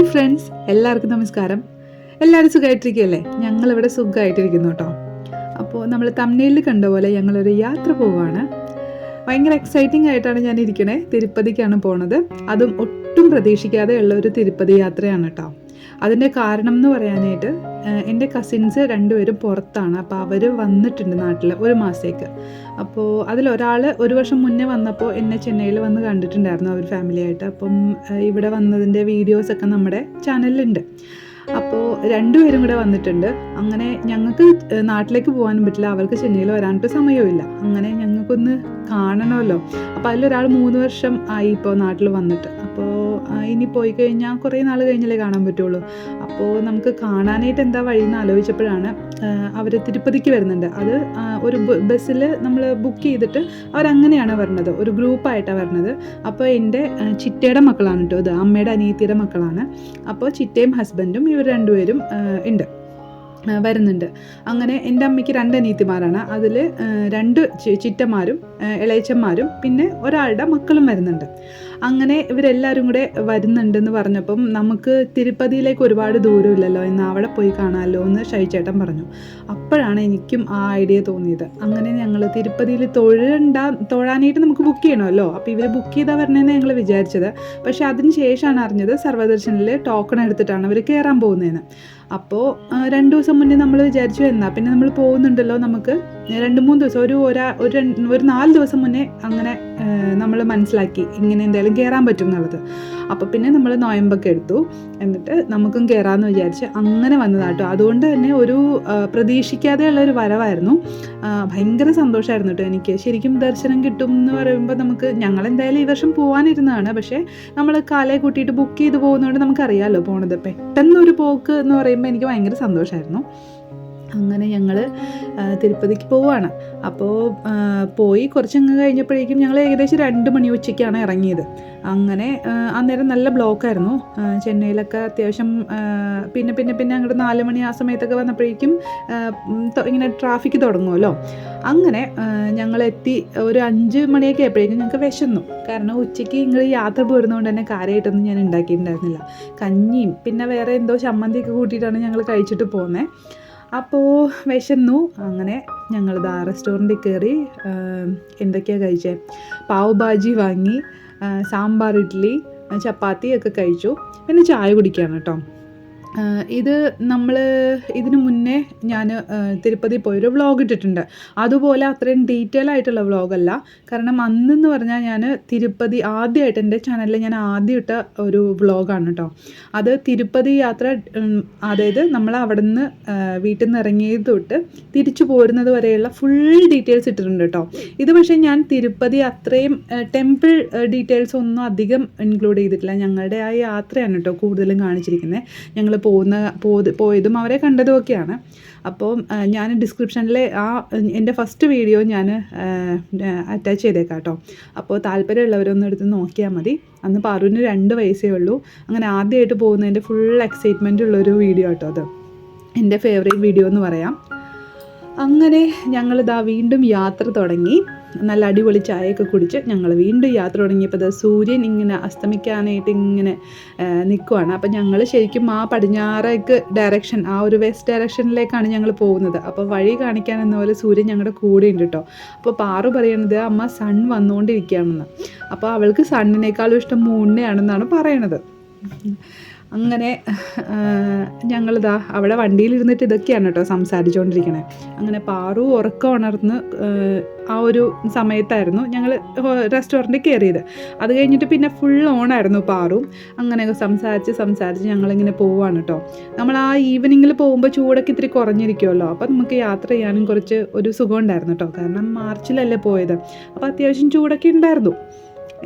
Hi friends, എല്ലാവർക്കും നമസ്കാരം. എല്ലാവരും സുഖമായിട്ടിരിക്കുകയല്ലേ? ഞങ്ങളിവിടെ സുഖമായിട്ടിരിക്കുന്നു കേട്ടോ. അപ്പോൾ നമ്മൾ തമിഴ്നാട്ടിൽ കണ്ട പോലെ ഞങ്ങളൊരു യാത്ര പോവുകയാണ്. ഭയങ്കര എക്സൈറ്റിംഗ് ആയിട്ടാണ് ഞാൻ ഇരിക്കണേ. തിരുപ്പതിക്കാണ് പോണത്. അതും ഒട്ടും പ്രതീക്ഷിക്കാതെ ഉള്ള ഒരു തിരുപ്പതി യാത്രയാണ് കേട്ടോ. അതിൻ്റെ കാരണം എന്ന് പറയാനായിട്ട് എൻ്റെ കസിൻസ് രണ്ടുപേരും പുറത്താണ്. അപ്പോൾ അവർ വന്നിട്ടുണ്ട് നാട്ടിൽ ഒരു മാസത്തേക്ക്. അപ്പോൾ അതിലൊരാൾ ഒരു വർഷം മുന്നേ വന്നപ്പോൾ എന്നെ ചെന്നൈയിൽ വന്ന് കണ്ടിട്ടുണ്ടായിരുന്നു അവർ ഫാമിലിയായിട്ട്. അപ്പം ഇവിടെ വന്നതിൻ്റെ വീഡിയോസൊക്കെ നമ്മുടെ ചാനലിലുണ്ട്. അപ്പോൾ രണ്ടുപേരും കൂടെ വന്നിട്ടുണ്ട്. അങ്ങനെ ഞങ്ങൾക്ക് നാട്ടിലേക്ക് പോകാനും പറ്റില്ല, അവർക്ക് ചെന്നൈയിൽ വരാനായിട്ട് സമയമില്ല. അങ്ങനെ ഞങ്ങൾക്കൊന്ന് കാണണമല്ലോ. അപ്പോൾ അതിലൊരാൾ 3 വർഷം ആയി ഇപ്പോൾ നാട്ടിൽ വന്നിട്ട്. അപ്പോൾ ഇനി പോയി കഴിഞ്ഞാൽ കുറേ നാൾ കഴിഞ്ഞാലേ കാണാൻ പറ്റുള്ളൂ. അപ്പോൾ നമുക്ക് കാണാനായിട്ട് എന്താ വഴിയെന്ന് ആലോചിച്ചപ്പോഴാണ് അവർ തിരുപ്പതിക്ക് വരുന്നുണ്ട്. അത് ഒരു ബസ്സിൽ നമ്മൾ ബുക്ക് ചെയ്തിട്ട് അവരങ്ങനെയാണ് വരുന്നത്, ഒരു ഗ്രൂപ്പായിട്ടാണ് വരുന്നത്. അപ്പോൾ എൻ്റെ ചിറ്റയുടെ മക്കളാണ് കേട്ടോ ഇത്, അമ്മയുടെ അനിയത്തിയുടെ മക്കളാണ്. അപ്പോൾ ചിറ്റയും ഹസ്ബൻഡും ഇവർ രണ്ടുപേരും വരുന്നുണ്ട്. അങ്ങനെ എൻ്റെ അമ്മയ്ക്ക് 2 അനിയത്തിമാരാണ്. അതിൽ 2 ചിറ്റമാരും ഇളയച്ചന്മാരും പിന്നെ ഒരാളുടെ മക്കളും വരുന്നുണ്ട്. അങ്ങനെ ഇവരെല്ലാവരും കൂടെ വരുന്നുണ്ടെന്ന് പറഞ്ഞപ്പം നമുക്ക് തിരുപ്പതിയിലേക്ക് ഒരുപാട് ദൂരമില്ലല്ലോ, എന്നാൽ അവിടെ പോയി കാണാമല്ലോ എന്ന് ഷൈചേട്ടൻ പറഞ്ഞു. അപ്പോഴാണ് എനിക്കും ആ ഐഡിയ തോന്നിയത്. അങ്ങനെ ഞങ്ങൾ തിരുപ്പതിയിൽ തൊഴാനായിട്ട് നമുക്ക് ബുക്ക് ചെയ്യണമല്ലോ. അപ്പോൾ ഇവർ ബുക്ക് ചെയ്താൽ വരണമെന്ന് ഞങ്ങൾ വിചാരിച്ചത്. പക്ഷേ അതിന് ശേഷമാണ് അറിഞ്ഞത് സർവ്വദർശനിൽ ടോക്കൺ എടുത്തിട്ടാണ് അവർ കയറാൻ പോകുന്നതെന്ന്. അപ്പോൾ 2 ദിവസം മുന്നേ നമ്മൾ വിചാരിച്ചു എന്നാൽ പിന്നെ നമ്മൾ പോകുന്നുണ്ടല്ലോ, നമുക്ക് 2-3 ദിവസം ഒരു 4 ദിവസം മുന്നേ അങ്ങനെ നമ്മൾ മനസ്സിലാക്കി ഇങ്ങനെ എന്തായാലും കയറാൻ പറ്റും എന്നുള്ളത്. അപ്പോൾ പിന്നെ നമ്മൾ നോയമ്പൊക്കെ എടുത്തു, എന്നിട്ട് നമുക്കും കയറാമെന്ന് വിചാരിച്ച് അങ്ങനെ വന്നതാട്ടോ. അതുകൊണ്ട് തന്നെ ഒരു പ്രതീക്ഷിക്കാതെയുള്ള ഒരു വരവായിരുന്നു. ഭയങ്കര സന്തോഷമായിരുന്നു കേട്ടോ എനിക്ക്. ശരിക്കും ദർശനം കിട്ടും എന്ന് പറയുമ്പോൾ ഞങ്ങളെന്തായാലും ഈ വർഷം പോകാനിരുന്നതാണ്. പക്ഷേ നമ്മൾ കാലയെ കൂട്ടിയിട്ട് ബുക്ക് ചെയ്ത് പോകുന്നതുകൊണ്ട് നമുക്കറിയാമല്ലോ പോണത്. പെട്ടെന്നൊരു പോക്ക് എന്ന് പറയുമ്പോൾ എനിക്ക് ഭയങ്കര സന്തോഷമായിരുന്നു. അങ്ങനെ ഞങ്ങൾ തിരുപ്പതിക്ക് പോവുകയാണ്. അപ്പോൾ പോയി കുറച്ചങ്ങ് കഴിഞ്ഞപ്പോഴേക്കും ഞങ്ങൾ ഏകദേശം 2 മണി ഉച്ചയ്ക്കാണ് ഇറങ്ങിയത്. അങ്ങനെ അന്നേരം നല്ല ബ്ലോക്കായിരുന്നു ചെന്നൈയിലൊക്കെ അത്യാവശ്യം. പിന്നെ അങ്ങോട്ട് 4 മണി ആ സമയത്തൊക്കെ വന്നപ്പോഴേക്കും ഇങ്ങനെ ട്രാഫിക്ക് തുടങ്ങുമല്ലോ. അങ്ങനെ ഞങ്ങളെത്തി ഒരു 5 മണിയൊക്കെ ആയപ്പോഴേക്കും ഞങ്ങൾക്ക് വിശന്നു. കാരണം ഉച്ചയ്ക്ക് ഇങ്ങനെ യാത്ര പോരുന്നതുകൊണ്ട് തന്നെ കാര്യമായിട്ടൊന്നും ഞാൻ ഉണ്ടാക്കിയിട്ടുണ്ടായിരുന്നില്ല. കഞ്ഞിയും പിന്നെ വേറെ എന്തോ ചമ്മന്തിയൊക്കെ കൂട്ടിയിട്ടാണ് ഞങ്ങൾ കഴിച്ചിട്ട് പോകുന്നത്. അപ്പോൾ വിശന്നു. അങ്ങനെ ഞങ്ങളിതാ റെസ്റ്റോറൻറ്റിൽ കയറി എന്തൊക്കെയാണ് കഴിച്ചത്, പാവ് ഭാജി വാങ്ങി, സാമ്പാർ, ഇഡ്ഡലി, ചപ്പാത്തി ഒക്കെ കഴിച്ചു. പിന്നെ ചായ കുടിക്കുകയാണ് കേട്ടോ. ഇത് ഇതിന് മുന്നേ ഞാൻ തിരുപ്പതി പോയൊരു വ്ളോഗ് ഇട്ടിട്ടുണ്ട്. അതുപോലെ അത്രയും ഡീറ്റെയിൽ ആയിട്ടുള്ള വ്ളോഗല്ല. കാരണം അന്നെന്ന് പറഞ്ഞാൽ ഞാൻ തിരുപ്പതി ആദ്യമായിട്ട് എൻ്റെ ചാനലിൽ ഞാൻ ആദ്യം ഇട്ട ഒരു വ്ളോഗാണ് കേട്ടോ. അത് തിരുപ്പതി യാത്ര, അതായത് നമ്മൾ അവിടെ നിന്ന് വീട്ടിൽ നിന്ന് ഇറങ്ങിയത് തൊട്ട് തിരിച്ചു പോരുന്നത് വരെയുള്ള ഫുൾ ഡീറ്റെയിൽസ് ഇട്ടിട്ടുണ്ട് കേട്ടോ. ഇത് പക്ഷേ ഞാൻ തിരുപ്പതി അത്രയും ടെമ്പിൾ ഡീറ്റെയിൽസ് ഒന്നും അധികം ഇൻക്ലൂഡ് ചെയ്തിട്ടില്ല. ഞങ്ങളുടെ ആ യാത്രയാണ് കേട്ടോ കൂടുതലും കാണിച്ചിരിക്കുന്നത്. ഞങ്ങൾ പോയതും അവരെ കണ്ടതും ഒക്കെയാണ്. അപ്പോൾ ഞാൻ ഡിസ്ക്രിപ്ഷനിൽ എൻ്റെ ഫസ്റ്റ് വീഡിയോ ഞാൻ അറ്റാച്ച് ചെയ്തേക്കാം കേട്ടോ. അപ്പോൾ താല്പര്യമുള്ളവരൊന്നും എടുത്ത് നോക്കിയാൽ മതി. അന്ന് പാറുവിന് 2 വയസ്സേ ഉള്ളൂ. അങ്ങനെ ആദ്യമായിട്ട് പോകുന്നതിൻ്റെ ഫുൾ എക്സൈറ്റ്മെൻ്റ് ഉള്ളൊരു വീഡിയോ കേട്ടോ അത്. എൻ്റെ ഫേവറേറ്റ് വീഡിയോ എന്ന് പറയാം. അങ്ങനെ ഞങ്ങളിതാ വീണ്ടും യാത്ര തുടങ്ങി. നല്ല അടിപൊളി ചായയൊക്കെ കുടിച്ച് ഞങ്ങൾ വീണ്ടും യാത്ര തുടങ്ങിയപ്പോൾ സൂര്യൻ ഇങ്ങനെ അസ്തമിക്കാനായിട്ട് ഇങ്ങനെ നിൽക്കുവാണ്. അപ്പം ഞങ്ങൾ ശരിക്കും ആ പടിഞ്ഞാറേക്ക് ഡയറക്ഷൻ, ആ ഒരു വെസ്റ്റ് ഡയറക്ഷനിലേക്കാണ് ഞങ്ങൾ പോകുന്നത്. അപ്പോൾ വഴി കാണിക്കാൻ എന്ന പോലെ സൂര്യൻ ഞങ്ങളുടെ കൂടെ ഉണ്ട് കേട്ടോ. അപ്പോൾ പാറു പറയണത് അമ്മ സൺ വന്നുകൊണ്ടിരിക്കുകയാണെന്ന്. അപ്പോൾ അവൾക്ക് സണ്ണിനേക്കാളും ഇഷ്ടം മൂണിനെയാണെന്നാണ് പറയണത്. അങ്ങനെ ഞങ്ങളിതാ അവിടെ വണ്ടിയിലിരുന്നിട്ട് ഇതൊക്കെയാണ് കേട്ടോ സംസാരിച്ചുകൊണ്ടിരിക്കണേ. അങ്ങനെ പാറു ഉറക്കം ഉണർന്ന് ആ ഒരു സമയത്തായിരുന്നു ഞങ്ങൾ റെസ്റ്റോറൻറ്റിൽ കയറിയത്. അത് കഴിഞ്ഞിട്ട് പിന്നെ ഫുൾ ഓണായിരുന്നു പാറു. അങ്ങനെയൊക്കെ സംസാരിച്ച് ഞങ്ങളിങ്ങനെ പോവുകയാണ് കേട്ടോ. നമ്മൾ ആ ഈവനിങ്ങിൽ പോകുമ്പോൾ ചൂടൊക്കെ ഇത്തിരി കുറഞ്ഞിരിക്കുമല്ലോ. അപ്പോൾ നമുക്ക് യാത്ര ചെയ്യാനും കുറച്ച് ഒരു സുഖം ഉണ്ടായിരുന്നു കേട്ടോ. കാരണം മാർച്ചിലല്ലേ പോയത്, അപ്പോൾ അത്യാവശ്യം ചൂടൊക്കെ ഉണ്ടായിരുന്നു.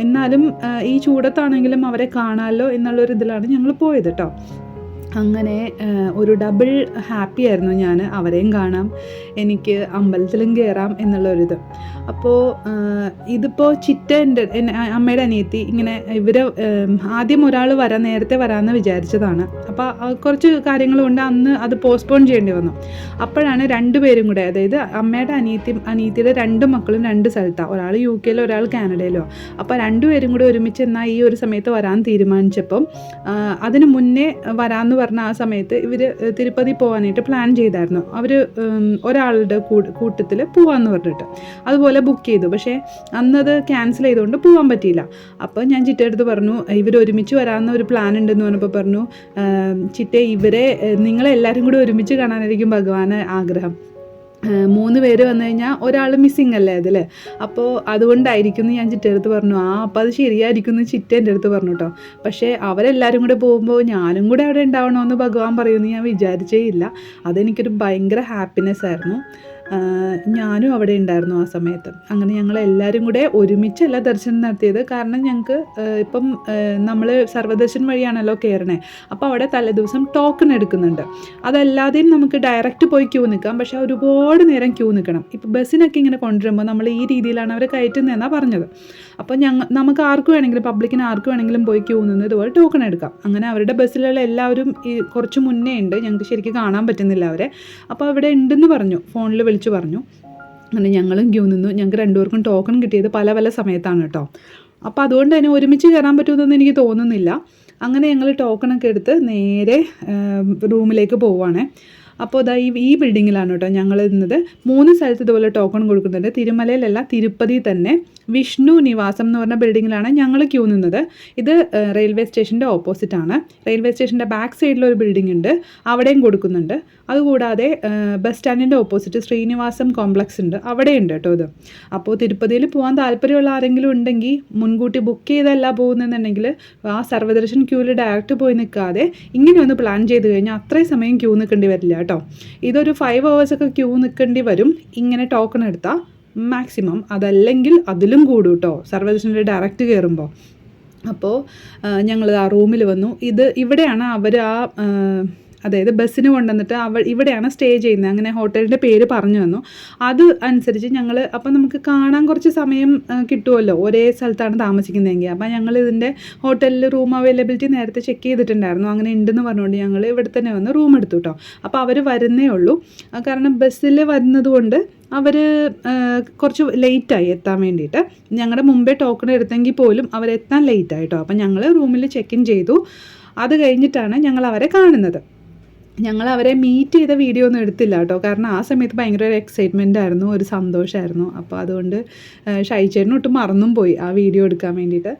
എന്നാലും ഈ ചൂടത്താണെങ്കിലും അവരെ കാണാമല്ലോ എന്നുള്ളൊരു ഇതിലാണ് ഞങ്ങൾ പോയത് കേട്ടോ. അങ്ങനെ ഒരു ഡബിൾ ഹാപ്പി ആയിരുന്നു ഞാൻ. അവരെയും കാണാം, എനിക്ക് അമ്പലത്തിലും കയറാം എന്നുള്ളൊരിത്. അപ്പോൾ ഇതിപ്പോൾ ചിറ്റൻ്റെ അമ്മയുടെ അനിയത്തി ഇങ്ങനെ ഇവർ ആദ്യം ഒരാൾ നേരത്തെ വരാമെന്ന് വിചാരിച്ചതാണ്. അപ്പോൾ കുറച്ച് കാര്യങ്ങളുണ്ട്, അന്ന് അത് പോസ്റ്റ്പോൺ ചെയ്യേണ്ടി വന്നു. അപ്പോഴാണ് രണ്ടുപേരും കൂടെ, അതായത് അമ്മയുടെ അനിയത്തിയുടെ രണ്ട് മക്കളും രണ്ട് സ്ഥലത്താണ്, ഒരാൾ UK യിലോ ഒരാൾ കാനഡയിലോ. അപ്പോൾ രണ്ടുപേരും കൂടെ ഒരുമിച്ച് എന്നാൽ ഈ ഒരു സമയത്ത് വരാൻ തീരുമാനിച്ചപ്പം അതിന് മുന്നേ വരാമെന്ന് പറഞ്ഞ ആ സമയത്ത് ഇവർ തിരുപ്പതി പോകാനായിട്ട് പ്ലാൻ ചെയ്തായിരുന്നു. അവർ ഒരാളുടെ കൂട്ടത്തിൽ പോകാമെന്ന് പറഞ്ഞിട്ട് അതുപോലെ ബുക്ക് ചെയ്തു. പക്ഷേ അന്നത് ക്യാൻസൽ ചെയ്തുകൊണ്ട് പോകാൻ പറ്റിയില്ല. അപ്പോൾ ഞാൻ ചിറ്റയെടുത്ത് പറഞ്ഞു, ഇവർ ഒരുമിച്ച് വരാമെന്ന ഒരു പ്ലാൻ ഉണ്ടെന്ന് പറഞ്ഞപ്പോൾ പറഞ്ഞു, ചിറ്റെ ഇവരെ നിങ്ങളെല്ലാവരും കൂടി ഒരുമിച്ച് കാണാനായിരിക്കും ഭഗവാന് ആഗ്രഹം. 3 പേര് വന്നു കഴിഞ്ഞാൽ ഒരാൾ മിസ്സിങ് അല്ലേ അതിൽ, അപ്പോൾ അതുകൊണ്ടായിരിക്കും എന്ന് ഞാൻ ചിറ്റയെടുത്ത് പറഞ്ഞു. അപ്പോൾ അത് ശരിയായിരിക്കും എന്ന് ചിറ്റ എൻ്റെ അടുത്ത് പറഞ്ഞു കേട്ടോ. പക്ഷേ അവരെല്ലാവരും കൂടെ പോകുമ്പോൾ ഞാനും കൂടെ അവിടെ ഉണ്ടാവണമെന്ന് ഭഗവാൻ പറയുമെന്ന് ഞാൻ വിചാരിച്ചേ ഇല്ല. അതെനിക്കൊരു ഭയങ്കര ഹാപ്പിനെസ് ആയിരുന്നു. ഞാനും അവിടെ ഉണ്ടായിരുന്നു ആ സമയത്ത്. അങ്ങനെ ഞങ്ങളെല്ലാവരും കൂടെ ഒരുമിച്ചല്ല ദർശനം നടത്തിയത്. കാരണം ഞങ്ങൾക്ക് ഇപ്പം നമ്മൾ സർവ്വദർശൻ വഴിയാണല്ലോ കയറണേ. അപ്പോൾ അവിടെ തലേദിവസം ടോക്കൺ എടുക്കുന്നുണ്ട്. അതല്ലാതെയും നമുക്ക് ഡയറക്റ്റ് പോയി ക്യൂ നിൽക്കാം, പക്ഷേ ഒരുപാട് നേരം ക്യൂ നിൽക്കണം. ഇപ്പോൾ ബസ്സിനൊക്കെ ഇങ്ങനെ കൊണ്ടുവരുമ്പോൾ നമ്മൾ ഈ രീതിയിലാണ് അവർ കയറ്റുന്നതെന്നാണ് പറഞ്ഞത്. അപ്പോൾ നമുക്ക് ആർക്ക് വേണമെങ്കിലും, പബ്ലിക്കിന് ആർക്ക് വേണമെങ്കിലും പോയി ക്യൂ നിന്ന് ഇതുപോലെ ടോക്കൺ എടുക്കാം. അങ്ങനെ അവരുടെ ബസ്സിലുള്ള എല്ലാവരും കുറച്ച് മുന്നേ ഉണ്ട്, ഞങ്ങൾക്ക് ശരിക്കും കാണാൻ പറ്റുന്നില്ല അവരെ. അപ്പോൾ അവിടെ ഉണ്ടെന്ന് പറഞ്ഞു, ഫോണിൽ വിളിച്ചു പറഞ്ഞു. അങ്ങനെ ഞങ്ങളും ക്യൂ നിന്നു. ഞങ്ങൾക്ക് 2 പേർക്കും ടോക്കൺ കിട്ടിയത് പല പല സമയത്താണ് കേട്ടോ. അപ്പോൾ അതുകൊണ്ട് തന്നെ ഒരുമിച്ച് കയറാൻ പറ്റുമെന്നൊന്നും എനിക്ക് തോന്നുന്നില്ല. അങ്ങനെ ഞങ്ങൾ ടോക്കണൊക്കെ എടുത്ത് നേരെ റൂമിലേക്ക് പോവുകയാണ്. അപ്പോൾ ഇതാ ഈ ബിൽഡിങ്ങിലാണ് കേട്ടോ ഞങ്ങൾ ഇരുന്നത്. 3 സ്ഥലത്ത് ഇതുപോലെ ടോക്കൺ കൊടുക്കുന്നുണ്ട്. തിരുമലയിലല്ല, തിരുപ്പതി തന്നെ വിഷ്ണു നിവാസം എന്ന് പറഞ്ഞ ബിൽഡിങ്ങിലാണ് ഞങ്ങൾ ക്യൂ നിന്നത്. ഇത് റെയിൽവേ സ്റ്റേഷൻ്റെ ഓപ്പോസിറ്റാണ്. റെയിൽവേ സ്റ്റേഷൻ്റെ ബാക്ക് സൈഡിലൊരു ബിൽഡിംഗ് ഉണ്ട്, അവിടെയും കൊടുക്കുന്നുണ്ട്. അതുകൂടാതെ ബസ് സ്റ്റാൻഡിൻ്റെ ഓപ്പോസിറ്റ് ശ്രീനിവാസം കോംപ്ലക്സ് ഉണ്ട്, അവിടെയുണ്ട് കേട്ടോ ഇത്. അപ്പോൾ തിരുപ്പതിയിൽ പോകാൻ താല്പര്യമുള്ള ആരെങ്കിലും ഉണ്ടെങ്കിൽ മുൻകൂട്ടി ബുക്ക് ചെയ്തല്ല പോകുന്നതെന്നുണ്ടെങ്കിൽ ആ സർവ്വദർശൻ ക്യൂവിൽ ഡയറക്റ്റ് പോയി നിൽക്കാതെ ഇങ്ങനെ ഒന്ന് പ്ലാൻ ചെയ്ത് കഴിഞ്ഞാൽ അത്രയും സമയം ക്യൂ നിൽക്കേണ്ടി വരില്ല കേട്ടോ. ഇതൊരു 5 hours ഒക്കെ ക്യൂ നിൽക്കേണ്ടി വരും ഇങ്ങനെ ടോക്കൺ എടുത്താൽ മാക്സിമം. അതല്ലെങ്കിൽ അതിലും കൂടും കേട്ടോ സർവ്വദർശനിൽ ഡയറക്റ്റ് കയറുമ്പോൾ. അപ്പോൾ ഞങ്ങൾ ആ റൂമിൽ വന്നു. ഇവിടെയാണ് അവർ അതായത് ബസ്സിന് കൊണ്ടുവന്നിട്ട് ഇവിടെയാണ് സ്റ്റേ ചെയ്യുന്നത്. അങ്ങനെ ഹോട്ടലിൻ്റെ പേര് പറഞ്ഞു തന്നു. അത് അനുസരിച്ച് ഞങ്ങൾ, അപ്പം നമുക്ക് കാണാൻ കുറച്ച് സമയം കിട്ടുമല്ലോ ഒരേ സ്ഥലത്താണ് താമസിക്കുന്നതെങ്കിൽ. അപ്പം ഞങ്ങൾ ഇതിൻ്റെ ഹോട്ടലിൽ റൂം അവൈലബിലിറ്റി നേരത്തെ ചെക്ക് ചെയ്തിട്ടുണ്ടായിരുന്നു. അങ്ങനെ ഉണ്ടെന്ന് പറഞ്ഞുകൊണ്ട് ഞങ്ങൾ ഇവിടെ തന്നെ വന്ന് റൂം എടുത്തു കേട്ടോ. അപ്പോൾ അവർ വരുന്നേ ഉള്ളൂ. കാരണം ബസ്സിൽ വരുന്നത് കൊണ്ട് അവർ കുറച്ച് ലേറ്റായി എത്താൻ വേണ്ടിയിട്ട്. ഞങ്ങളുടെ മുമ്പേ ടോക്കൺ എടുത്തെങ്കിൽ പോലും അവരെത്താൻ ലേറ്റായി കേട്ടോ. അപ്പം ഞങ്ങൾ റൂമിൽ ചെക്ക് ഇൻ ചെയ്തു. അത് കഴിഞ്ഞിട്ടാണ് ഞങ്ങൾ അവരെ കാണുന്നത്. ഞങ്ങൾ അവരെ മീറ്റ് ചെയ്ത വീഡിയോ ഒന്നും എടുത്തില്ല കേട്ടോ. കാരണം ആ സമയത്ത് ഭയങ്കര ഒരു എക്സൈറ്റ്മെൻ്റ് ആയിരുന്നു, ഒരു സന്തോഷമായിരുന്നു. അപ്പോൾ അതുകൊണ്ട് ഷൈച്ചേട്ടനും ഒട്ടും മറന്നും പോയി ആ വീഡിയോ എടുക്കാൻ വേണ്ടിയിട്ട്.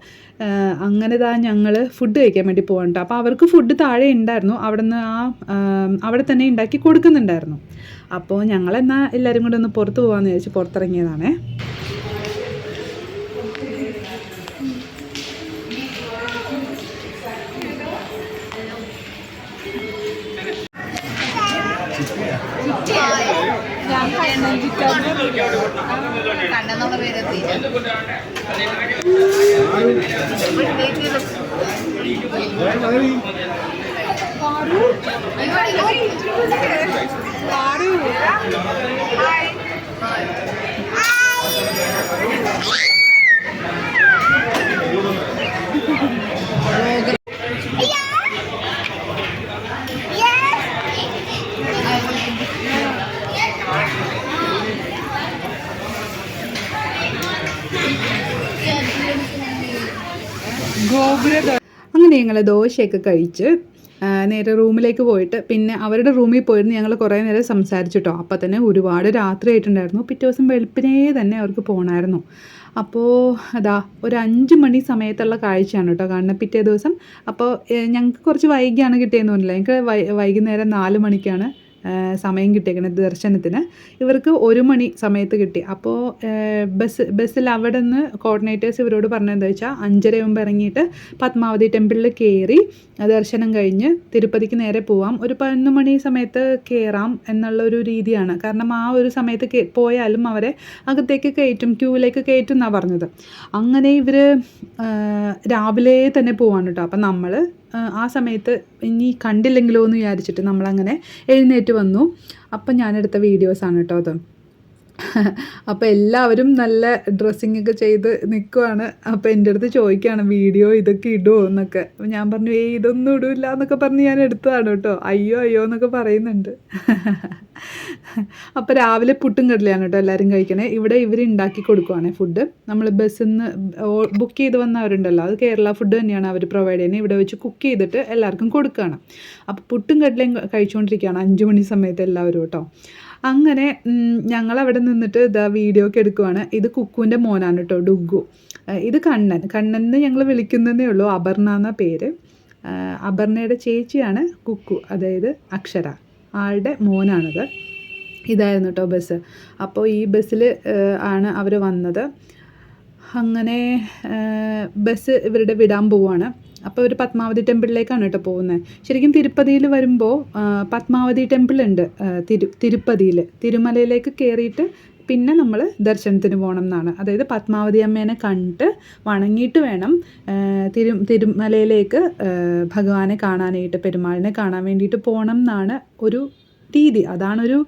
അങ്ങനെ ഞങ്ങൾ ഫുഡ് കഴിക്കാൻ വേണ്ടി പോകണം കേട്ടോ. അപ്പോൾ അവർക്ക് ഫുഡ് താഴെ ഉണ്ടായിരുന്നു, അവിടെ തന്നെ ഉണ്ടാക്കി കൊടുക്കുന്നുണ്ടായിരുന്നു. അപ്പോൾ ഞങ്ങളെന്നാൽ എല്ലാവരും കൂടെ ഒന്ന് പുറത്ത് പോകാമെന്ന് വിചാരിച്ച് പുറത്തിറങ്ങിയതാണേ. കണ്ടെന്നുള്ള പേരെത്തി അങ്ങനെ ഞങ്ങൾ ദോശയൊക്കെ കഴിച്ച് നേരെ റൂമിലേക്ക് പോയിട്ട് പിന്നെ അവരുടെ റൂമിൽ പോയിരുന്നു ഞങ്ങൾ കുറേ നേരം സംസാരിച്ചിട്ടോ. അപ്പോൾ തന്നെ ഒരുപാട് രാത്രി ആയിട്ടുണ്ടായിരുന്നു. പിറ്റേ ദിവസം വെളുപ്പിനേ തന്നെ അവർക്ക് പോകണമായിരുന്നു. അപ്പോൾ ഒരു 5 മണി സമയത്തുള്ള കാഴ്ചയാണ് കേട്ടോ കാണുന്നത് പിറ്റേ ദിവസം. അപ്പോൾ ഞങ്ങൾക്ക് കുറച്ച് വൈകിയാണ് കിട്ടിയെന്ന് പറഞ്ഞില്ല, ഞങ്ങൾക്ക് വൈകുന്നേരം 4 മണിക്കാണ് സമയം കിട്ടിയേക്കുന്നത് ദർശനത്തിന്. ഇവർക്ക് 1 മണി സമയത്ത് കിട്ടി. അപ്പോൾ ബസ്സിൽ അവിടെ നിന്ന് കോർഡിനേറ്റേഴ്സ് ഇവരോട് പറഞ്ഞതെന്താ വെച്ചാൽ 5:30 മുമ്പ് ഇറങ്ങിയിട്ട് പത്മാവതി ടെമ്പിളിൽ കയറി ദർശനം കഴിഞ്ഞ് തിരുപ്പതിക്ക് നേരെ പോവാം, ഒരു 11 മണി സമയത്ത് കയറാം എന്നുള്ളൊരു രീതിയാണ്. കാരണം ആ ഒരു സമയത്ത് പോയാലും അവരെ അകത്തേക്ക് കയറ്റും, ക്യൂവിലേക്ക് കയറ്റും എന്നാണ് പറഞ്ഞത്. അങ്ങനെ ഇവർ രാവിലെ തന്നെ പോവാണ് കേട്ടോ. അപ്പം നമ്മൾ ആ സമയത്ത് ഇനി കണ്ടില്ലെങ്കിലോ എന്ന് വിചാരിച്ചിട്ട് നമ്മളങ്ങനെ എഴുന്നേറ്റ് വന്നു. അപ്പം ഞാനെടുത്ത വീഡിയോസാണ് കേട്ടോ അത്. അപ്പോൾ എല്ലാവരും നല്ല ഡ്രസ്സിങ് ഒക്കെ ചെയ്ത് നിൽക്കുവാണ്. അപ്പോൾ എൻ്റെ അടുത്ത് ചോദിക്കുകയാണ് വീഡിയോ ഇതൊക്കെ ഇടുമോ എന്നൊക്കെ. അപ്പോൾ ഞാൻ പറഞ്ഞു ഇതൊന്നും ഇടില്ല എന്നൊക്കെ പറഞ്ഞ് ഞാൻ എടുത്തതാണ് കേട്ടോ. അയ്യോ അയ്യോ എന്നൊക്കെ പറയുന്നുണ്ട്. അപ്പോൾ രാവിലെ പുട്ടും കടലയാണ് കേട്ടോ എല്ലാവരും കഴിക്കണേ. ഇവിടെ ഇവർ ഉണ്ടാക്കി കൊടുക്കുവാണേ ഫുഡ്. നമ്മൾ ബസ്സിൽ നിന്ന് ബുക്ക് ചെയ്ത് വന്നവരുണ്ടല്ലോ, അത് കേരള ഫുഡ് തന്നെയാണ് അവർ പ്രൊവൈഡ് ചെയ്യുന്നത്. ഇവിടെ വെച്ച് കുക്ക് ചെയ്തിട്ട് എല്ലാവർക്കും കൊടുക്കുകയാണ്. അപ്പോൾ പുട്ടും കടലയും കഴിച്ചുകൊണ്ടിരിക്കുകയാണ് 5 മണി സമയത്ത് എല്ലാവരും കേട്ടോ. അങ്ങനെ ഞങ്ങളവിടെ നിന്നിട്ട് ഇതാ വീഡിയോ ഒക്കെ എടുക്കുവാണ്. ഇത് കുക്കുവിൻ്റെ മോനാണ് കേട്ടോ, ഡുഗു. ഇത് കണ്ണൻ ഞങ്ങൾ വിളിക്കുന്നതേ ഉള്ളൂ. അപർണ എന്ന പേര്. അപർണയുടെ ചേച്ചിയാണ് കുക്കു, അതായത് അക്ഷര, ആളുടെ മോനാണിത്. ഇതായിരുന്നു കേട്ടോ ബസ്. അപ്പോൾ ഈ ബസ്സിൽ ആണ് അവർ വന്നത്. അങ്ങനെ ബസ് ഇവരുടെ വിടാൻ പോവുകയാണ്. അപ്പോൾ ഒരു പത്മാവതി ടെമ്പിളിലേക്കാണ് കേട്ടോ പോകുന്നത്. ശരിക്കും തിരുപ്പതിയിൽ വരുമ്പോൾ പത്മാവതി ടെമ്പിൾ ഉണ്ട് തിരുപ്പതിയിൽ. തിരുമലയിലേക്ക് കയറിയിട്ട് പിന്നെ നമ്മൾ ദർശനത്തിന് പോകണം എന്നാണ്. അതായത് പത്മാവതി അമ്മേനെ കണ്ടിട്ട് വണങ്ങിയിട്ട് വേണം തിരുമലയിലേക്ക് ഭഗവാനെ കാണാനായിട്ട്, പെരുമാളിനെ കാണാൻ വേണ്ടിയിട്ട് പോകണം എന്നാണ് ഒരു രീതി. അതാണൊരു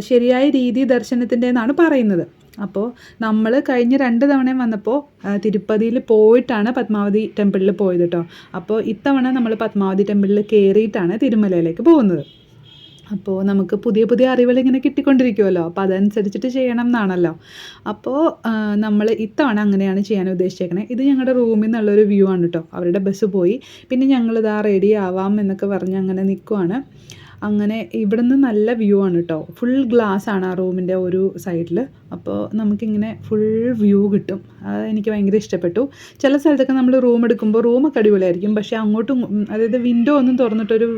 ശരിയായ രീതി ദർശനത്തിൻ്റെ എന്നാണ് പറയുന്നത്. അപ്പോൾ നമ്മൾ കഴിഞ്ഞ 2 തവണയും വന്നപ്പോൾ തിരുപ്പതിയിൽ പോയിട്ടാണ് പത്മാവതി ടെമ്പിളിൽ പോയത് കേട്ടോ. അപ്പോൾ ഇത്തവണ നമ്മൾ പത്മാവതി ടെമ്പിളിൽ കയറിയിട്ടാണ് തിരുമലയിലേക്ക് പോകുന്നത്. അപ്പോൾ നമുക്ക് പുതിയ പുതിയ അറിവുകൾ ഇങ്ങനെ കിട്ടിക്കൊണ്ടിരിക്കുമല്ലോ, അപ്പോൾ അതനുസരിച്ചിട്ട് ചെയ്യണം എന്നാണല്ലോ. അപ്പോൾ നമ്മൾ ഇത്തവണ അങ്ങനെയാണ് ചെയ്യാൻ ഉദ്ദേശിച്ചേക്കണേ. ഇത് ഞങ്ങളുടെ റൂമിൽ നിന്നുള്ളൊരു വ്യൂ ആണ് കേട്ടോ. അവരുടെ ബസ് പോയി, പിന്നെ ഞങ്ങളിതാ റെഡി ആവാം എന്നൊക്കെ പറഞ്ഞ് അങ്ങനെ നിൽക്കുവാണ്. അങ്ങനെ ഇവിടുന്ന് നല്ല വ്യൂ ആണ് കേട്ടോ. ഫുൾ ഗ്ലാസ് ആണ് ആ റൂമിൻ്റെ ഒരു സൈഡിൽ. അപ്പോൾ നമുക്കിങ്ങനെ ഫുൾ വ്യൂ കിട്ടും. അത് എനിക്ക് ഭയങ്കര ഇഷ്ടപ്പെട്ടു. ചില സ്ഥലത്തൊക്കെ നമ്മൾ റൂം എടുക്കുമ്പോൾ റൂമൊക്കെ അടിപൊളിയായിരിക്കും, പക്ഷേ അങ്ങോട്ടും അതായത് വിൻഡോ ഒന്നും തുറന്നിട്ടൊരു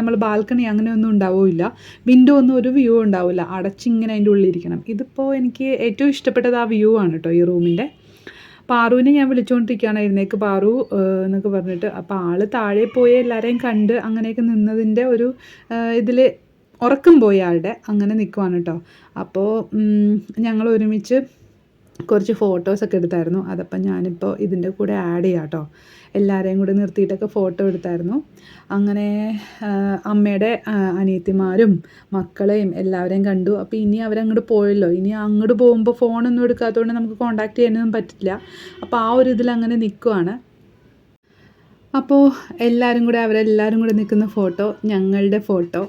നമ്മൾ ബാൽക്കണി അങ്ങനെയൊന്നും ഉണ്ടാവില്ല. വിൻഡോ ഒന്നും ഒരു വ്യൂ ഉണ്ടാവില്ല, അടച്ചിങ്ങനെ അതിൻ്റെ ഉള്ളിലിരിക്കണം. ഇതിപ്പോൾ എനിക്ക് ഏറ്റവും ഇഷ്ടപ്പെട്ടത് ആ വ്യൂ ആണ് കേട്ടോ ഈ റൂമിൻ്റെ. പാറുവിനെ ഞാൻ വിളിച്ചുകൊണ്ടിരിക്കുകയാണ്, എഴുന്നേക്ക് പാറു എന്നൊക്കെ പറഞ്ഞിട്ട്. അപ്പോൾ ആൾ താഴെ പോയി എല്ലാവരെയും കണ്ട് അങ്ങനെയൊക്കെ നിന്നതിൻ്റെ ഒരു ഇതിൽ ഉറക്കം പോയി ആളുടെ. അങ്ങനെ നിൽക്കുവാണ് കേട്ടോ. അപ്പോൾ ഞങ്ങൾ ഒരുമിച്ച് കുറച്ച് ഫോട്ടോസൊക്കെ എടുത്തായിരുന്നു. അതപ്പം ഞാനിപ്പോൾ ഇതിൻ്റെ കൂടെ ആഡ് ചെയ്യാം കേട്ടോ. എല്ലാവരെയും കൂടെ നിർത്തിയിട്ടൊക്കെ ഫോട്ടോ എടുത്തായിരുന്നു. അങ്ങനെ അമ്മയുടെ അനിയത്തിമാരും മക്കളെയും എല്ലാവരെയും കണ്ടു. അപ്പോൾ ഇനി അവരങ്ങോട്ട് പോയല്ലോ. ഇനി അങ്ങോട്ട് പോകുമ്പോൾ ഫോണൊന്നും എടുക്കാത്തതുകൊണ്ട് നമുക്ക് കോണ്ടാക്ട് ചെയ്യാനൊന്നും പറ്റില്ല. അപ്പോൾ ആ ഒരു ഇതിൽ അങ്ങനെ നിൽക്കുവാണ്. അപ്പോൾ അവരെല്ലാവരും കൂടെ നിൽക്കുന്ന ഫോട്ടോ ഞങ്ങളുടെ ഫോട്ടോ.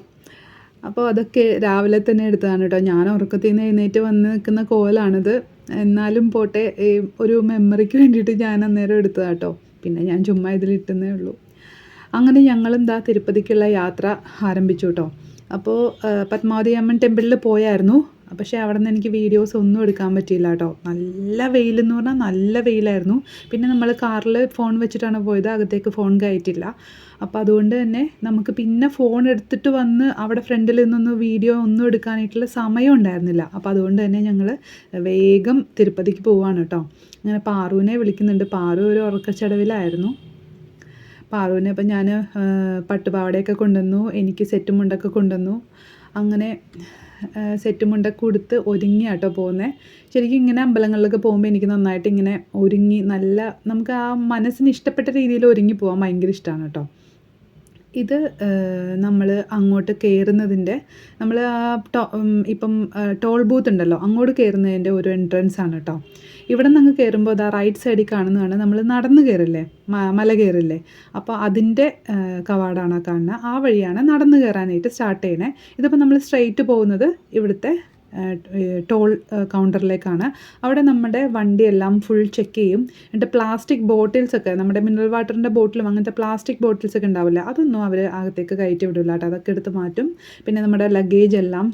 അപ്പോൾ അതൊക്കെ രാവിലെ തന്നെ എടുത്തതാണ് കേട്ടോ. ഞാൻ ഉറക്കത്തിൽ നിന്ന് എഴുന്നേറ്റ് വന്ന് നിൽക്കുന്ന കോലാണിത്. എന്നാലും പോട്ടെ, ഒരു മെമ്മറിക്ക് വേണ്ടിയിട്ട് ഞാൻ അന്നേരം എടുത്തതാണ് കേട്ടോ. പിന്നെ ഞാൻ ചുമ്മാ ഇതിലിട്ടുന്നേ ഉള്ളൂ. അങ്ങനെ ഞങ്ങളും തിരുപ്പതിക്കുള്ള യാത്ര ആരംഭിച്ചു കേട്ടോ. അപ്പോൾ പത്മാവതി അമ്മൻ ടെമ്പിളിൽ പോയായിരുന്നു. പക്ഷേ അവിടെ നിന്ന് എനിക്ക് വീഡിയോസ് ഒന്നും എടുക്കാൻ പറ്റിയില്ല കേട്ടോ. നല്ല വെയിലെന്ന് പറഞ്ഞാൽ നല്ല വെയിലായിരുന്നു. പിന്നെ നമ്മൾ കാറിൽ ഫോൺ വെച്ചിട്ടാണ് പോയത്, അകത്തേക്ക് ഫോൺ കയറ്റില്ല. അപ്പോൾ അതുകൊണ്ട് തന്നെ നമുക്ക് പിന്നെ ഫോൺ എടുത്തിട്ട് വന്ന് അവിടെ ഫ്രണ്ടിൽ നിന്നൊന്ന് വീഡിയോ ഒന്നും എടുക്കാനായിട്ടുള്ള സമയം ഉണ്ടായിരുന്നില്ല. അപ്പോൾ അതുകൊണ്ട് തന്നെ ഞങ്ങൾ വേഗം തിരുപ്പതിക്ക് പോവുകയാണ് കേട്ടോ. അങ്ങനെ പാറുവിനെ വിളിക്കുന്നുണ്ട്. പാറു ഒരു ഉറക്കച്ചടവിലായിരുന്നു. പാറുവിനെ അപ്പം ഞാൻ പട്ടുപാവാടയൊക്കെ കൊണ്ടുവന്നു, എനിക്ക് സെറ്റ് മുണ്ടൊക്കെ കൊണ്ടുവന്നു. അങ്ങനെ സെറ്റ് മുണ്ടൊക്കെ കൊടുത്ത് ഒരുങ്ങി കേട്ടോ പോകുന്നത്. ശരിക്കും ഇങ്ങനെ അമ്പലങ്ങളിലൊക്കെ പോകുമ്പോൾ എനിക്ക് നന്നായിട്ട് ഇങ്ങനെ ഒരുങ്ങി നല്ല നമുക്ക് ആ മനസ്സിന് ഇഷ്ടപ്പെട്ട രീതിയിൽ ഒരുങ്ങി പോകാൻ ഭയങ്കര ഇഷ്ടമാണ് കേട്ടോ. ഇത് നമ്മൾ അങ്ങോട്ട് കയറുന്നതിൻ്റെ നമ്മൾ ഇപ്പം ടോൾ ബൂത്ത് ഉണ്ടല്ലോ, അങ്ങോട്ട് കയറുന്നതിൻ്റെ ഒരു എൻട്രൻസ് ആണ് കേട്ടോ. ഇവിടെ നിന്ന് കയറുമ്പോൾ അതാ റൈറ്റ് സൈഡിൽ കാണുന്നതാണ് നമ്മൾ നടന്ന് കയറില്ലേ, മല കയറില്ലേ, അപ്പോൾ അതിൻ്റെ കവാടാണ് കാണുന്നത്. ആ വഴിയാണ് നടന്ന് കയറാനായിട്ട് സ്റ്റാർട്ട് ചെയ്യണേ. ഇതിപ്പോൾ നമ്മൾ സ്ട്രെയിറ്റ് പോകുന്നത് ഇവിടുത്തെ ടോൾ കൗണ്ടറിലേക്കാണ്. അവിടെ നമ്മുടെ വണ്ടിയെല്ലാം ഫുൾ ചെക്ക് ചെയ്യും. എന്നിട്ട് പ്ലാസ്റ്റിക് ബോട്ടിൽസൊക്കെ, നമ്മുടെ മിനറൽ വാട്ടറിൻ്റെ ബോട്ടിലും അങ്ങനത്തെ പ്ലാസ്റ്റിക് ബോട്ടിൽസൊക്കെ ഉണ്ടാവില്ല, അതൊന്നും അവർ അകത്തേക്ക് കയറ്റി വിടില്ല കേട്ടോ. അതൊക്കെ എടുത്ത് മാറ്റും. പിന്നെ നമ്മുടെ ലഗേജ് എല്ലാം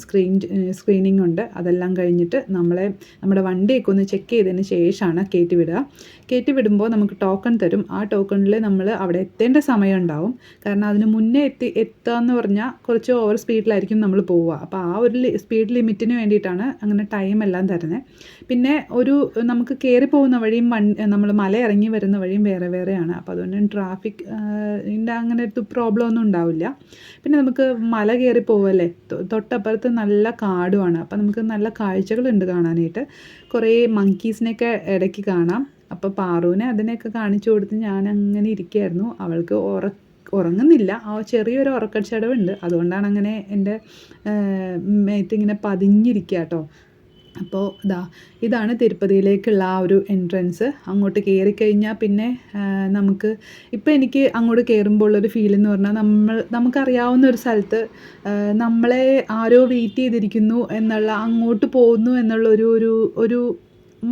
സ്ക്രീനിങ് ഉണ്ട്. അതെല്ലാം കഴിഞ്ഞിട്ട് നമ്മുടെ വണ്ടിയൊക്കെ ഒന്ന് ചെക്ക് ചെയ്തതിന് ശേഷമാണ് കയറ്റി വിടുക. കയറ്റി വിടുമ്പോൾ നമുക്ക് ടോക്കൺ തരും. ആ ടോക്കണിൽ നമ്മൾ അവിടെ എത്തേണ്ട സമയം ഉണ്ടാവും. കാരണം അതിന് മുന്നേ എത്തുക എന്ന് പറഞ്ഞാൽ കുറച്ച് ഓവർ സ്പീഡിലായിരിക്കും നമ്മൾ പോവുക. അപ്പോൾ ആ ഒരു സ്പീഡ് ലിമിറ്റിന് വേണ്ടിയിട്ടാണ് അങ്ങനെ ടൈം എല്ലാം തരുന്നത്. പിന്നെ നമുക്ക് കയറി പോകുന്ന വഴിയും നമ്മൾ മല ഇറങ്ങി വരുന്ന വഴിയും വേറെ വേറെയാണ്. അപ്പോൾ അതുകൊണ്ട് ട്രാഫിക് അങ്ങനെ ഒരു പ്രോബ്ലം ഒന്നും ഉണ്ടാവില്ല. പിന്നെ നമുക്ക് മല കയറി പോവല്ലേ, തൊട്ടപ്പുറത്ത് നല്ല കാടുമാണ്. അപ്പോൾ നമുക്ക് നല്ല കാഴ്ചകളുണ്ട് കാണാനായിട്ട്. കുറേ മങ്കീസിനെയൊക്കെ ഇടയ്ക്ക് കാണാം. അപ്പോൾ പാറുവിനെ അതിനെയൊക്കെ കാണിച്ചു കൊടുത്ത് ഞാൻ അങ്ങനെ ഇരിക്കുകയായിരുന്നു. അവൾക്ക് ഉറങ്ങുന്നില്ല, ആ ചെറിയൊരു ഉറക്കച്ചടവുണ്ട്. അതുകൊണ്ടാണ് അങ്ങനെ എൻ്റെ മേത്തിങ്ങനെ പതിഞ്ഞിരിക്കുക കേട്ടോ. അപ്പോൾ ഇതാണ് തിരുപ്പതിയിലേക്കുള്ള ആ ഒരു എൻട്രൻസ്. അങ്ങോട്ട് കയറിക്കഴിഞ്ഞാൽ പിന്നെ നമുക്ക് ഇപ്പോൾ എനിക്ക് അങ്ങോട്ട് കയറുമ്പോൾ ഉള്ളൊരു ഫീൽ എന്ന് പറഞ്ഞാൽ നമുക്കറിയാവുന്ന ഒരു സ്ഥലത്ത് നമ്മളെ ആരോ വെയിറ്റ് ചെയ്തിരിക്കുന്നു എന്നുള്ള, അങ്ങോട്ട് പോകുന്നു എന്നുള്ള ഒരു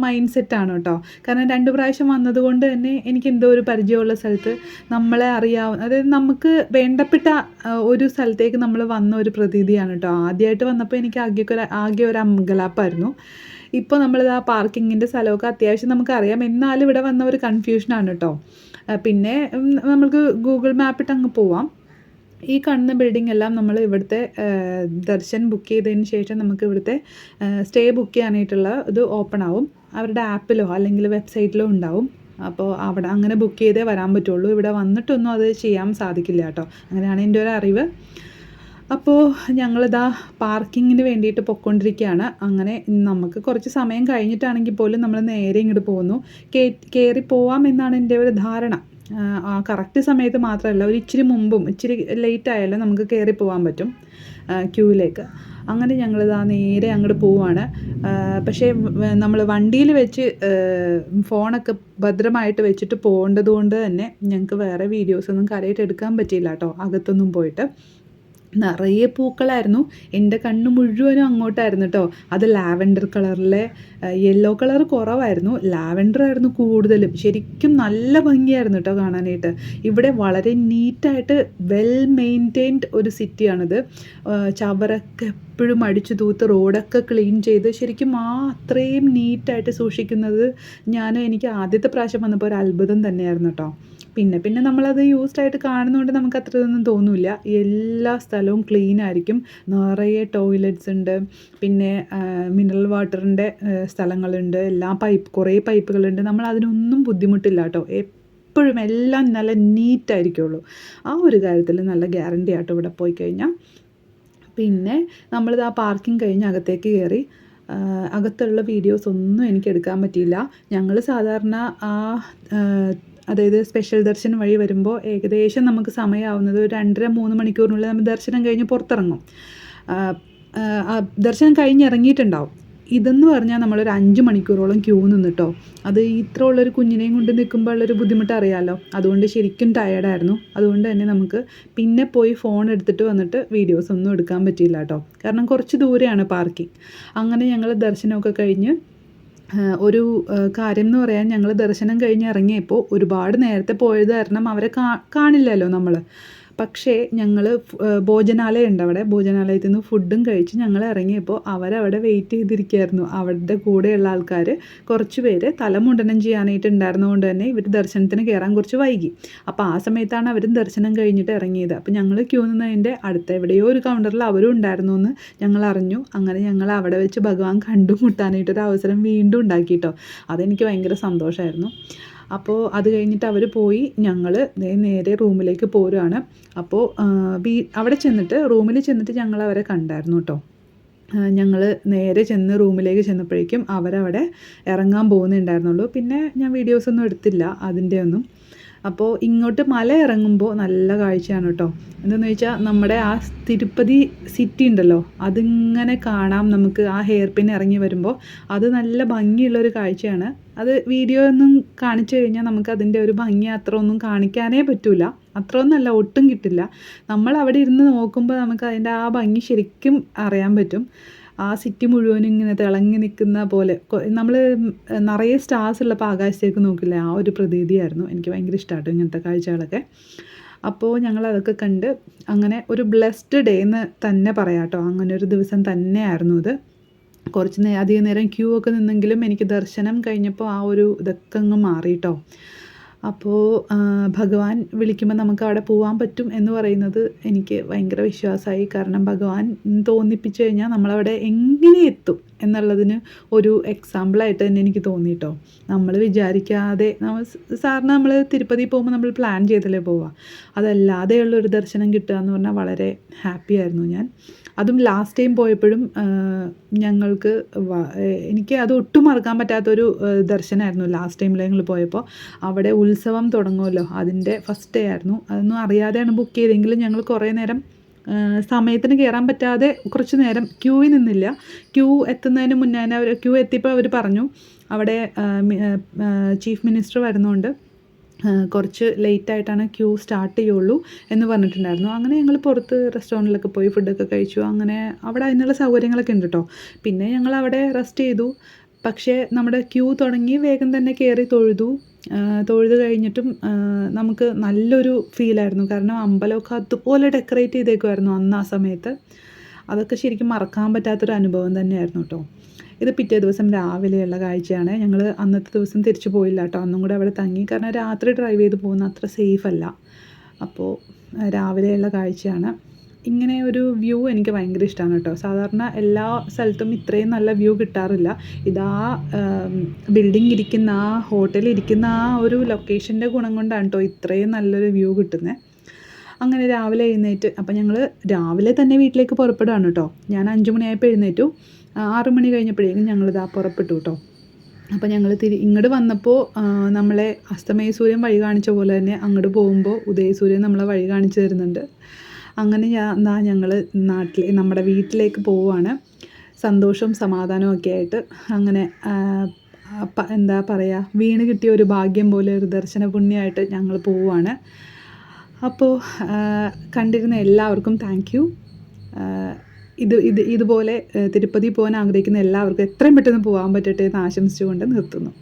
മൈൻഡ് സെറ്റാണ് കേട്ടോ. കാരണം 2 പ്രാവശ്യം വന്നതുകൊണ്ട് തന്നെ എനിക്ക് എന്തോ ഒരു പരിചയമുള്ള സ്ഥലത്ത് നമ്മളെ അറിയാവുന്ന, അതായത് നമുക്ക് വേണ്ടപ്പെട്ട ഒരു സ്ഥലത്തേക്ക് നമ്മൾ വന്ന ഒരു പ്രതീതിയാണ് കേട്ടോ. ആദ്യമായിട്ട് വന്നപ്പോൾ എനിക്ക് ആകെ ഒരു അങ്കലാപ്പായിരുന്നു. ഇപ്പോൾ നമ്മളിത് ആ പാർക്കിങ്ങിൻ്റെ സ്ഥലമൊക്കെ അത്യാവശ്യം നമുക്കറിയാം, എന്നാലും ഇവിടെ വന്ന ഒരു കൺഫ്യൂഷനാണ് കേട്ടോ. പിന്നെ നമുക്ക് ഗൂഗിൾ മാപ്പിട്ട് അങ്ങ് പോവാം. ഈ കാണുന്ന ബിൽഡിംഗ് എല്ലാം നമ്മൾ ഇവിടുത്തെ ദർശൻ ബുക്ക് ചെയ്തതിന് ശേഷം നമുക്ക് ഇവിടുത്തെ സ്റ്റേ ബുക്ക് ചെയ്യാനായിട്ടുള്ള ഇത് ഓപ്പൺ ആവും. അവരുടെ ആപ്പിലോ അല്ലെങ്കിൽ വെബ്സൈറ്റിലോ ഉണ്ടാവും. അപ്പോൾ അവിടെ അങ്ങനെ ബുക്ക് ചെയ്തേ വരാൻ പറ്റുള്ളൂ. ഇവിടെ വന്നിട്ടൊന്നും അത് ചെയ്യാൻ സാധിക്കില്ല കേട്ടോ. അങ്ങനെയാണ് എൻ്റെ ഒരു അറിവ്. അപ്പോൾ ഞങ്ങളിതാ പാർക്കിങ്ങിന് വേണ്ടിയിട്ട് പൊയ്ക്കൊണ്ടിരിക്കുകയാണ്. അങ്ങനെ നമുക്ക് കുറച്ച് സമയം കഴിഞ്ഞിട്ടാണെങ്കിൽ പോലും നമ്മൾ നേരെ ഇങ്ങോട്ട് പോകുന്നു. കയറി പോവാം എന്നാണ് എൻ്റെ ഒരു ധാരണ. ആ കറക്റ്റ് സമയത്ത് മാത്രമല്ല, ഒരു ഇച്ചിരി മുമ്പും ഇച്ചിരി ലേറ്റ് ആയാലും നമുക്ക് കയറി പോകാൻ പറ്റും ക്യൂവിലേക്ക്. അങ്ങനെ ഞങ്ങളിതാ നേരെ അങ്ങോട്ട് പോവുകയാണ്. പക്ഷേ നമ്മൾ വണ്ടിയിൽ വെച്ച് ഫോണൊക്കെ ഭദ്രമായിട്ട് വെച്ചിട്ട് പോകേണ്ടത് കൊണ്ട് തന്നെ ഞങ്ങൾക്ക് വേറെ വീഡിയോസൊന്നും കാര്യമായിട്ട് എടുക്കാൻ പറ്റിയില്ല കേട്ടോ. അകത്തൊന്നും പോയിട്ട് നിറയെ പൂക്കളായിരുന്നു. എൻ്റെ കണ്ണ് മുഴുവനും അങ്ങോട്ടായിരുന്നു കേട്ടോ. അത് ലാവൻഡർ കളറിലെ, യെല്ലോ കളർ കുറവായിരുന്നു, ലാവൻഡർ ആയിരുന്നു കൂടുതലും. ശരിക്കും നല്ല ഭംഗിയായിരുന്നു കേട്ടോ കാണാനായിട്ട്. ഇവിടെ വളരെ നീറ്റായിട്ട് വെൽ മെയിൻറ്റെയിൻഡ് ഒരു സിറ്റിയാണിത്. ചവറൊക്കെ എപ്പോഴും അടിച്ചു തൂത്ത് റോഡൊക്കെ ക്ലീൻ ചെയ്ത് ശരിക്കും അത്രയും നീറ്റായിട്ട് സൂക്ഷിക്കുന്നത് എനിക്ക് ആദ്യത്തെ പ്രാവശ്യം വന്നപ്പോൾ ഒരു അത്ഭുതം തന്നെയായിരുന്നു കേട്ടോ. പിന്നെ നമ്മളത് യൂസ്ഡ് ആയിട്ട് കാണുന്നതുകൊണ്ട് നമുക്ക് അത്ര ഇതൊന്നും തോന്നില്ല. എല്ലാ സ്ഥലവും ക്ലീൻ ആയിരിക്കും. നിറയെ ടോയ്ലറ്റ്സ് ഉണ്ട്, പിന്നെ മിനറൽ വാട്ടറിൻ്റെ സ്ഥലങ്ങളുണ്ട്, കുറേ പൈപ്പുകളുണ്ട്. നമ്മൾ അതിനൊന്നും ബുദ്ധിമുട്ടില്ല കേട്ടോ. എപ്പോഴും എല്ലാം നല്ല നീറ്റായിരിക്കുള്ളൂ. ആ ഒരു കാര്യത്തിൽ നല്ല ഗ്യാരണ്ടി ആട്ടോ ഇവിടെ പോയി കഴിഞ്ഞാൽ. പിന്നെ നമ്മളിത് ആ പാർക്കിംഗ് കഴിഞ്ഞ് അകത്തേക്ക് കയറി. അകത്തുള്ള വീഡിയോസ് ഒന്നും എനിക്ക് എടുക്കാൻ പറ്റിയില്ല. ഞങ്ങൾ സാധാരണ അതായത് സ്പെഷ്യൽ ദർശനം വഴി വരുമ്പോൾ ഏകദേശം നമുക്ക് സമയമാവുന്നത് ഒരു 2.5-3 മണിക്കൂറിനുള്ളിൽ നമ്മൾ ദർശനം കഴിഞ്ഞ് പുറത്തിറങ്ങും. ദർശനം കഴിഞ്ഞിറങ്ങിയിട്ടുണ്ടാവും. ഇതെന്ന് പറഞ്ഞാൽ നമ്മളൊരു 5 മണിക്കൂറോളം ക്യൂ നിന്നിട്ടോ. അത് ഇത്ര ഉള്ളൊരു കുഞ്ഞിനെയും കൊണ്ട് നിൽക്കുമ്പോൾ ഉള്ളൊരു ബുദ്ധിമുട്ട് അറിയാമല്ലോ. അതുകൊണ്ട് ശരിക്കും ടയേർഡായിരുന്നു. അതുകൊണ്ട് തന്നെ നമുക്ക് പിന്നെ പോയി ഫോൺ എടുത്തിട്ട് വന്നിട്ട് വീഡിയോസ് ഒന്നും എടുക്കാൻ പറ്റിയില്ല കേട്ടോ. കാരണം കുറച്ച് ദൂരെയാണ് പാർക്കിംഗ്. അങ്ങനെ ഞങ്ങൾ ദർശനമൊക്കെ കഴിഞ്ഞ് ഒരു കാര്യം എന്ന് പറയാൻ, ഞങ്ങൾ ദർശനം കഴിഞ്ഞ് ഇറങ്ങിയപ്പോൾ ഒരുപാട് നേരത്തെ പോയത് കാരണം അവരെ കാണില്ലല്ലോ നമ്മൾ. പക്ഷേ ഞങ്ങൾ ഭോജനാലയം ഉണ്ട് അവിടെ, ഭോജനാലയത്തിൽ നിന്ന് ഫുഡും കഴിച്ച് ഞങ്ങൾ ഇറങ്ങിയപ്പോൾ അവരവിടെ വെയിറ്റ് ചെയ്തിരിക്കുകയായിരുന്നു. അവരുടെ കൂടെയുള്ള ആൾക്കാർ കുറച്ച് പേര് തലമുണ്ടനം ചെയ്യാനായിട്ട് ഉണ്ടായിരുന്നതുകൊണ്ട് തന്നെ ഇവർ ദർശനത്തിന് കയറാൻ കുറച്ച് വൈകി. അപ്പോൾ ആ സമയത്താണ് അവരും ദർശനം കഴിഞ്ഞിട്ട് ഇറങ്ങിയത്. അപ്പോൾ ഞങ്ങൾ ക്യൂ നിന്നതിൻ്റെ അടുത്ത എവിടെയോ ഒരു കൗണ്ടറിൽ അവരും ഉണ്ടായിരുന്നു എന്ന് ഞങ്ങൾ അറിഞ്ഞു. അങ്ങനെ ഞങ്ങൾ അവിടെ വെച്ച് ഭഗവാൻ കണ്ടുമുട്ടാനായിട്ടൊരു അവസരം വീണ്ടും ഉണ്ടാക്കിയിട്ടോ. അതെനിക്ക് ഭയങ്കര സന്തോഷമായിരുന്നു. അപ്പോൾ അത് കഴിഞ്ഞിട്ട് അവർ പോയി. ഞങ്ങൾ നേരെ റൂമിലേക്ക് പോരുകയാണ്. അപ്പോൾ അവിടെ ചെന്നിട്ട് റൂമിൽ ചെന്നിട്ട് ഞങ്ങൾ അവരെ കണ്ടായിരുന്നു കേട്ടോ. ഞങ്ങൾ നേരെ ചെന്ന് റൂമിലേക്ക് ചെന്നപ്പോഴേക്കും അവരവിടെ ഇറങ്ങാൻ പോകുന്നുണ്ടായിരുന്നുള്ളൂ. പിന്നെ ഞാൻ വീഡിയോസൊന്നും എടുത്തില്ല അതിൻ്റെ ഒന്നും. അപ്പോൾ ഇങ്ങോട്ട് മല ഇറങ്ങുമ്പോൾ നല്ല കാഴ്ചയാണ് കേട്ടോ. എന്താണെന്ന് വെച്ചാൽ നമ്മുടെ ആ തിരുപ്പതി സിറ്റി ഉണ്ടല്ലോ, അതിങ്ങനെ കാണാം നമുക്ക്. ആ ഹെയർ പിൻ ഇറങ്ങി വരുമ്പോൾ അത് നല്ല ഭംഗിയുള്ളൊരു കാഴ്ചയാണ്. അത് വീഡിയോ ഒന്നും കാണിച്ചു കഴിഞ്ഞാൽ നമുക്ക് അതിൻ്റെ ഒരു ഭംഗി അത്ര ഒന്നും കാണിക്കാനേ പറ്റില്ല. അത്ര ഒന്നല്ല, ഒട്ടും കിട്ടില്ല. നമ്മൾ അവിടെ ഇരുന്ന് നോക്കുമ്പോൾ നമുക്ക് അതിൻ്റെ ആ ഭംഗി ശരിക്കും അറിയാൻ പറ്റും. ആ സിറ്റി മുഴുവനും ഇങ്ങനെ തിളങ്ങി നിൽക്കുന്ന പോലെ, നമ്മൾ നിറയെ സ്റ്റാർസ് ഉള്ളപ്പോൾ ആകാശത്തേക്ക് നോക്കില്ലേ, ആ ഒരു പ്രതീതിയായിരുന്നു. എനിക്ക് ഭയങ്കര ഇഷ്ടമാട്ടോ ഇങ്ങനത്തെ കാഴ്ചകളൊക്കെ. അപ്പോൾ ഞങ്ങൾ അതൊക്കെ കണ്ട് അങ്ങനെ ഒരു ബ്ലെസ്ഡ് ഡേ എന്ന് തന്നെ പറയാം കേട്ടോ. അങ്ങനെ ഒരു ദിവസം തന്നെയായിരുന്നു ഇത്. അധികം നേരം ക്യൂ ഒക്കെ നിന്നെങ്കിലും എനിക്ക് ദർശനം കഴിഞ്ഞപ്പോൾ ആ ഒരു ഇതൊക്കെ അങ്ങ് മാറിയിട്ടോ. അപ്പോൾ ഭഗവാൻ വിളിക്കുമ്പോൾ നമുക്ക് അവിടെ പോകാൻ പറ്റും എന്ന് പറയുന്നത് എനിക്ക് ഭയങ്കര വിശ്വാസമായി. കാരണം ഭഗവാൻ തോന്നിപ്പിച്ചു കഴിഞ്ഞാൽ നമ്മളവിടെ എങ്ങനെ എത്തും എന്നുള്ളതിന് ഒരു എക്സാമ്പിളായിട്ട് തന്നെ എനിക്ക് തോന്നിയിട്ടോ. നമ്മൾ വിചാരിക്കാതെ സാറിന് നമ്മൾ തിരുപ്പതി പോകുമ്പോൾ നമ്മൾ പ്ലാൻ ചെയ്തല്ലേ പോവുക. അതല്ലാതെയുള്ളൊരു ദർശനം കിട്ടുക എന്ന് പറഞ്ഞാൽ വളരെ ഹാപ്പിയായിരുന്നു ഞാൻ. അതും ലാസ്റ്റ് ടൈം പോയപ്പോഴും ഞങ്ങൾക്ക് എനിക്ക് അത് ഒട്ടും മറക്കാൻ പറ്റാത്തൊരു ദർശനമായിരുന്നു. ലാസ്റ്റ് ടൈമിൽ ഞങ്ങൾ പോയപ്പോൾ അവിടെ ഉത്സവം തുടങ്ങുമല്ലോ, അതിൻ്റെ ഫസ്റ്റ് ഡേ ആയിരുന്നു. അതൊന്നും അറിയാതെയാണ് ബുക്ക് ചെയ്തെങ്കിലും ഞങ്ങൾ കുറേ നേരം സമയത്തിന് കയറാൻ പറ്റാതെ കുറച്ച് നേരം ക്യൂവിൽ നിന്നില്ല. ക്യൂ എത്തുന്നതിന് മുന്നേ തന്നെ ക്യൂ എത്തിയപ്പോൾ അവർ പറഞ്ഞു അവിടെ ചീഫ് മിനിസ്റ്റർ വരുന്നതുകൊണ്ട് കുറച്ച് ലേറ്റായിട്ടാണ് ക്യൂ സ്റ്റാർട്ട് ചെയ്യുള്ളൂ എന്ന് പറഞ്ഞിട്ടുണ്ടായിരുന്നു. അങ്ങനെ ഞങ്ങൾ പുറത്ത് റെസ്റ്റോറൻറ്റിലൊക്കെ പോയി ഫുഡൊക്കെ കഴിച്ചു. അങ്ങനെ അവിടെ അതിനുള്ള സൗകര്യങ്ങളൊക്കെ ഉണ്ട് കേട്ടോ. പിന്നെ ഞങ്ങൾ അവിടെ റെസ്റ്റ് ചെയ്തു. പക്ഷേ നമ്മുടെ ക്യൂ തുടങ്ങി വേഗം തന്നെ കയറി തൊഴുത് കഴിഞ്ഞിട്ടും നമുക്ക് നല്ലൊരു ഫീലായിരുന്നു. കാരണം അമ്പലമൊക്കെ അതുപോലെ ഡെക്കറേറ്റ് ചെയ്തേക്കുമായിരുന്നു അന്ന് ആ സമയത്ത്. അതൊക്കെ ശരിക്കും മറക്കാൻ പറ്റാത്തൊരു അനുഭവം തന്നെയായിരുന്നു കേട്ടോ. ഇത് പിറ്റേ ദിവസം രാവിലെയുള്ള കാഴ്ചയാണ്. ഞങ്ങൾ അന്നത്തെ ദിവസം തിരിച്ചു പോയില്ല കേട്ടോ, അന്നും കൂടെ അവിടെ തങ്ങി. കാരണം രാത്രി ഡ്രൈവ് ചെയ്ത് പോകുന്ന അത്ര സേഫ് അല്ല. അപ്പോൾ രാവിലെയുള്ള കാഴ്ചയാണ്. ഇങ്ങനെ ഒരു വ്യൂ എനിക്ക് ഭയങ്കര ഇഷ്ടമാണ് കേട്ടോ. സാധാരണ എല്ലാ സ്ഥലത്തും ഇത്രയും നല്ല വ്യൂ കിട്ടാറില്ല. ഇതാ ബിൽഡിംഗ് ഇരിക്കുന്ന ആ ഹോട്ടലിൽ ഇരിക്കുന്ന ആ ഒരു ലൊക്കേഷൻ്റെ ഗുണം കൊണ്ടാണ് കേട്ടോ ഇത്രയും നല്ലൊരു വ്യൂ കിട്ടുന്നത്. അങ്ങനെ രാവിലെ എഴുന്നേറ്റ് അപ്പം ഞങ്ങൾ രാവിലെ തന്നെ വീട്ടിലേക്ക് പുറപ്പെടുകയാണ് കേട്ടോ. ഞാൻ 5 മണിയായപ്പോൾ എഴുന്നേറ്റു. 6 മണി കഴിഞ്ഞപ്പോഴേക്കും ഞങ്ങളിതാ പുറപ്പെട്ടു കേട്ടോ. അപ്പോൾ ഞങ്ങൾ ഇങ്ങോട്ട് വന്നപ്പോൾ നമ്മളെ അസ്തമയ സൂര്യൻ വഴി കാണിച്ച പോലെ തന്നെ അങ്ങോട്ട് പോകുമ്പോൾ ഉദയസൂര്യൻ നമ്മളെ വഴി കാണിച്ചു തരുന്നുണ്ട്. അങ്ങനെ ഞങ്ങൾ നമ്മുടെ വീട്ടിലേക്ക് പോവുകയാണ്. സന്തോഷവും സമാധാനവും ഒക്കെ ആയിട്ട്. അങ്ങനെ എന്താ പറയുക, വീണ് കിട്ടിയ ഒരു ഭാഗ്യം പോലെ ഒരു ദർശന പുണ്യമായിട്ട് ഞങ്ങൾ പോവുകയാണ്. അപ്പോൾ കണ്ടിരുന്ന എല്ലാവർക്കും താങ്ക് യു. ഇതുപോലെ തിരുപ്പതി പോകാൻ ആഗ്രഹിക്കുന്ന എല്ലാവർക്കും എത്രയും പെട്ടെന്ന് പോകാൻ പറ്റട്ടെ എന്ന് ആശംസിച്ചുകൊണ്ട് നിർത്തുന്നു.